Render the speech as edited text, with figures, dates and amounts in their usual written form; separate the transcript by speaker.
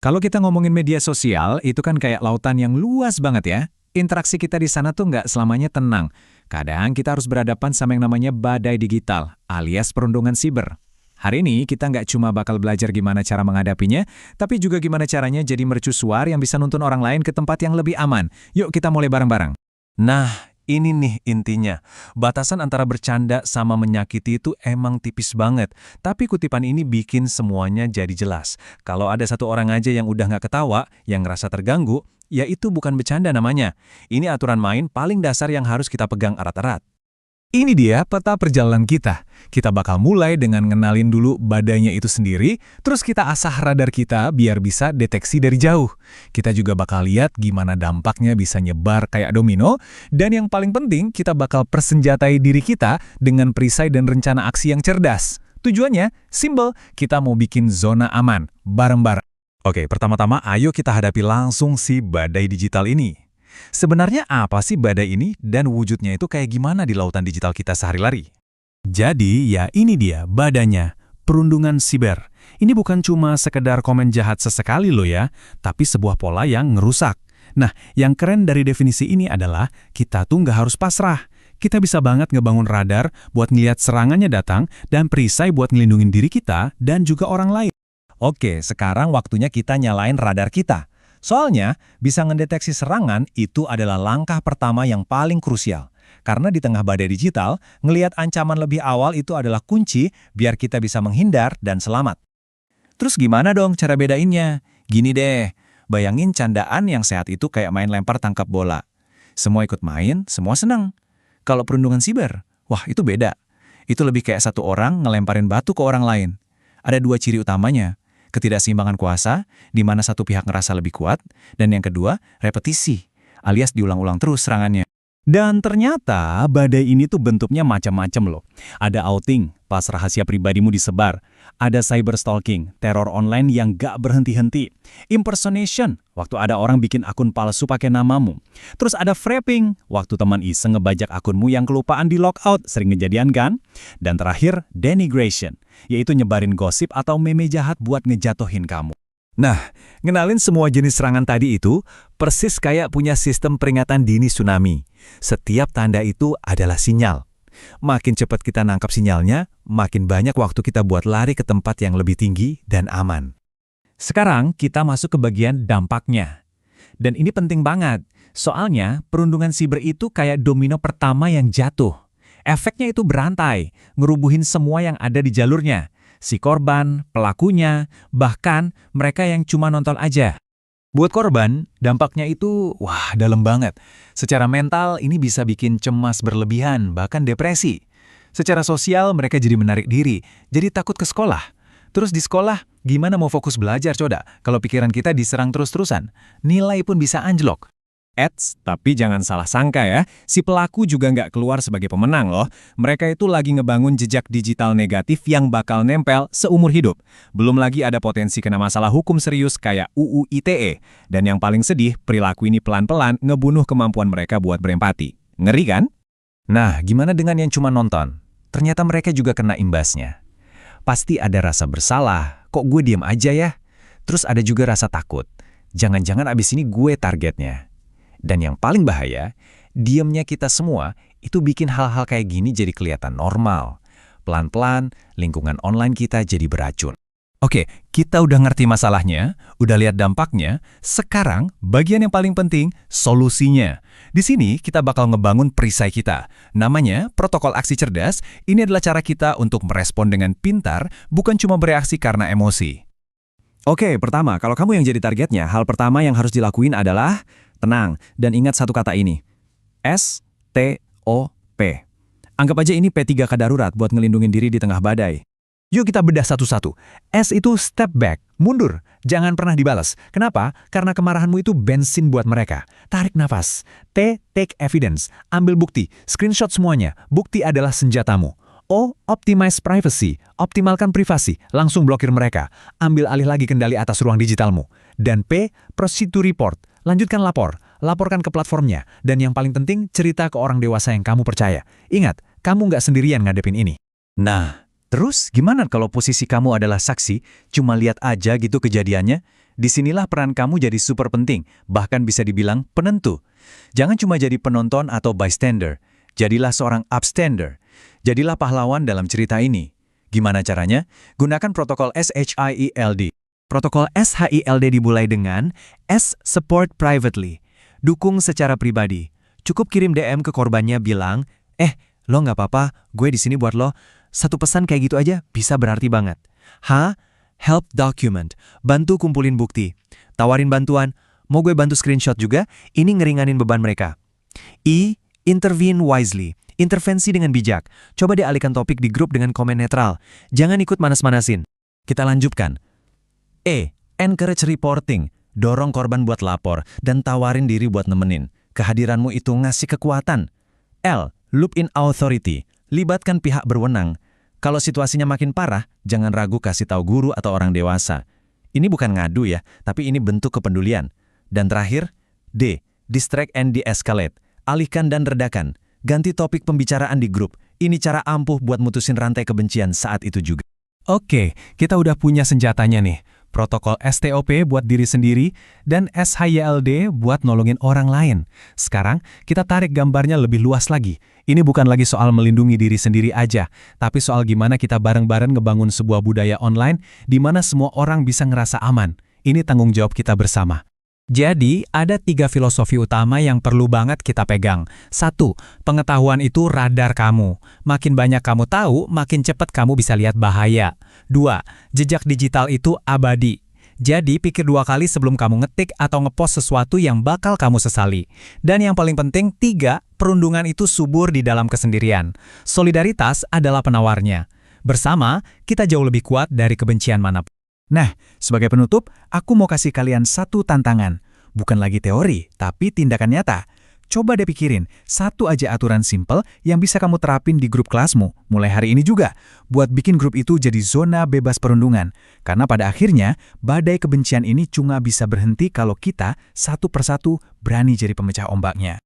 Speaker 1: Kalau kita ngomongin media sosial, itu kan kayak lautan yang luas banget ya. Interaksi kita di sana tuh nggak selamanya tenang. Kadang kita harus berhadapan sama yang namanya badai digital, alias perundungan siber. Hari ini kita nggak cuma bakal belajar gimana cara menghadapinya, tapi juga gimana caranya jadi mercusuar yang bisa nuntun orang lain ke tempat yang lebih aman. Yuk kita mulai bareng-bareng.
Speaker 2: Nah, ini nih intinya. Batasan antara bercanda sama menyakiti itu emang tipis banget. Tapi kutipan ini bikin semuanya jadi jelas. Kalau ada satu orang aja yang udah nggak ketawa, yang ngerasa terganggu, ya itu bukan bercanda namanya. Ini aturan main paling dasar yang harus kita pegang erat-erat.
Speaker 1: Ini dia peta perjalanan kita. Kita bakal mulai dengan ngenalin dulu badainya itu sendiri, terus kita asah radar kita biar bisa deteksi dari jauh. Kita juga bakal lihat gimana dampaknya bisa nyebar kayak domino, dan yang paling penting kita bakal persenjatai diri kita dengan perisai dan rencana aksi yang cerdas. Tujuannya, simple, kita mau bikin zona aman, bareng-bareng.
Speaker 2: Oke, pertama-tama ayo kita hadapi langsung si badai digital ini. Sebenarnya apa sih badai ini dan wujudnya itu kayak gimana di lautan digital kita sehari-hari?
Speaker 1: Jadi ya ini dia badanya, perundungan siber. Ini bukan cuma sekedar komen jahat sesekali loh ya, tapi sebuah pola yang ngerusak. Nah, yang keren dari definisi ini adalah kita tuh nggak harus pasrah. Kita bisa banget ngebangun radar buat ngeliat serangannya datang dan perisai buat ngelindungin diri kita dan juga orang lain.
Speaker 2: Oke, sekarang waktunya kita nyalain radar kita. Soalnya, bisa mendeteksi serangan itu adalah langkah pertama yang paling krusial. Karena di tengah badai digital, ngelihat ancaman lebih awal itu adalah kunci biar kita bisa menghindar dan selamat. Terus gimana dong cara bedainnya? Gini deh, bayangin candaan yang sehat itu kayak main lempar tangkap bola. Semua ikut main, semua senang. Kalau perundungan siber, wah itu beda. Itu lebih kayak satu orang ngelemparin batu ke orang lain. Ada dua ciri utamanya. Ketidakseimbangan kuasa, di mana satu pihak ngerasa lebih kuat, dan yang kedua, repetisi, alias diulang-ulang terus serangannya.
Speaker 1: Dan ternyata badai ini tuh bentuknya macam-macam loh. Ada outing, pas rahasia pribadimu disebar. Ada cyberstalking, teror online yang gak berhenti-henti. Impersonation, waktu ada orang bikin akun palsu pakai namamu. Terus ada frapping, waktu teman iseng ngebajak akunmu yang kelupaan di logout, sering kejadian kan? Dan terakhir, denigration, yaitu nyebarin gosip atau meme jahat buat ngejatohin kamu. Nah, ngenalin semua jenis serangan tadi itu persis kayak punya sistem peringatan dini tsunami. Setiap tanda itu adalah sinyal. Makin cepat kita nangkap sinyalnya, makin banyak waktu kita buat lari ke tempat yang lebih tinggi dan aman. Sekarang kita masuk ke bagian dampaknya. Dan ini penting banget, soalnya perundungan siber itu kayak domino pertama yang jatuh. Efeknya itu berantai, ngerubuhin semua yang ada di jalurnya. Si korban, pelakunya, bahkan mereka yang cuma nonton aja. Buat korban, dampaknya itu, wah dalam banget. Secara mental, ini bisa bikin cemas berlebihan, bahkan depresi. Secara sosial, mereka jadi menarik diri, jadi takut ke sekolah. Terus di sekolah, gimana mau fokus belajar, coba? Kalau pikiran kita diserang terus-terusan, nilai pun bisa anjlok. Tapi jangan salah sangka ya, si pelaku juga nggak keluar sebagai pemenang loh. Mereka itu lagi ngebangun jejak digital negatif yang bakal nempel seumur hidup. Belum lagi ada potensi kena masalah hukum serius kayak UU ITE. Dan yang paling sedih, perilaku ini pelan-pelan ngebunuh kemampuan mereka buat berempati. Ngeri kan? Nah, gimana dengan yang cuma nonton? Ternyata mereka juga kena imbasnya. Pasti ada rasa bersalah, kok gue diem aja ya? Terus ada juga rasa takut. Jangan-jangan abis ini gue targetnya. Dan yang paling bahaya, diamnya kita semua itu bikin hal-hal kayak gini jadi kelihatan normal. Pelan-pelan, lingkungan online kita jadi beracun. Oke, kita udah ngerti masalahnya, udah lihat dampaknya. Sekarang, bagian yang paling penting, solusinya. Di sini kita bakal ngebangun perisai kita. Namanya protokol aksi cerdas. Ini adalah cara kita untuk merespon dengan pintar, bukan cuma bereaksi karena emosi. Oke, pertama, kalau kamu yang jadi targetnya, hal pertama yang harus dilakuin adalah tenang, dan ingat satu kata ini. STOP. Anggap aja ini P3K darurat buat ngelindungin diri di tengah badai. Yuk kita bedah satu-satu. S itu step back, mundur. Jangan pernah dibalas. Kenapa? Karena kemarahanmu itu bensin buat mereka. Tarik nafas. T, take evidence. Ambil bukti. Screenshot semuanya. Bukti adalah senjatamu. O, optimize privacy. Optimalkan privasi. Langsung blokir mereka. Ambil alih lagi kendali atas ruang digitalmu. Dan P, proceed to report. Lanjutkan lapor, laporkan ke platformnya, dan yang paling penting, cerita ke orang dewasa yang kamu percaya. Ingat, kamu nggak sendirian ngadepin ini.
Speaker 2: Nah,
Speaker 1: Terus gimana kalau posisi kamu adalah saksi, cuma lihat aja gitu kejadiannya? Disinilah peran kamu jadi super penting, bahkan bisa dibilang penentu. Jangan cuma jadi penonton atau bystander, jadilah seorang upstander. Jadilah pahlawan dalam cerita ini. Gimana caranya? Gunakan protokol SHIELD. Protokol SHIELD dimulai dengan S. Support privately. Dukung secara pribadi. Cukup kirim DM ke korbannya bilang, lo nggak apa-apa, gue di sini buat lo. Satu pesan kayak gitu aja bisa berarti banget. H. Help document. Bantu kumpulin bukti. Tawarin bantuan. Mau gue bantu screenshot juga? Ini ngeringanin beban mereka. I. Intervene wisely. Intervensi dengan bijak. Coba dialihkan topik di grup dengan komen netral. Jangan ikut manas-manasin. Kita lanjutkan. E. Encourage reporting. Dorong korban buat lapor dan tawarin diri buat nemenin. Kehadiranmu itu ngasih kekuatan. L. Loop in authority. Libatkan pihak berwenang. Kalau situasinya makin parah, jangan ragu kasih tahu guru atau orang dewasa. Ini bukan ngadu ya, tapi ini bentuk kepedulian. Dan terakhir, D. Distract and de-escalate. Alihkan dan redakan. Ganti topik pembicaraan di grup. Ini cara ampuh buat mutusin rantai kebencian saat itu juga. Oke, kita udah punya senjatanya nih. Protokol STOP buat diri sendiri dan SHIELD buat nolongin orang lain. Sekarang, kita tarik gambarnya lebih luas lagi. Ini bukan lagi soal melindungi diri sendiri aja, tapi soal gimana kita bareng-bareng ngebangun sebuah budaya online di mana semua orang bisa ngerasa aman. Ini tanggung jawab kita bersama. Jadi, ada 3 filosofi utama yang perlu banget kita pegang. 1. Pengetahuan itu radar kamu. Makin banyak kamu tahu, makin cepat kamu bisa lihat bahaya. 2. Jejak digital itu abadi. Jadi, pikir 2 kali sebelum kamu ngetik atau ngepost sesuatu yang bakal kamu sesali. Dan yang paling penting, 3. Perundungan itu subur di dalam kesendirian. Solidaritas adalah penawarnya. Bersama, kita jauh lebih kuat dari kebencian manapun. Nah, sebagai penutup, aku mau kasih kalian satu tantangan. Bukan lagi teori, tapi tindakan nyata. Coba deh pikirin, satu aja aturan simple yang bisa kamu terapin di grup kelasmu, mulai hari ini juga, buat bikin grup itu jadi zona bebas perundungan. Karena pada akhirnya, badai kebencian ini cuma bisa berhenti kalau kita, satu persatu, berani jadi pemecah ombaknya.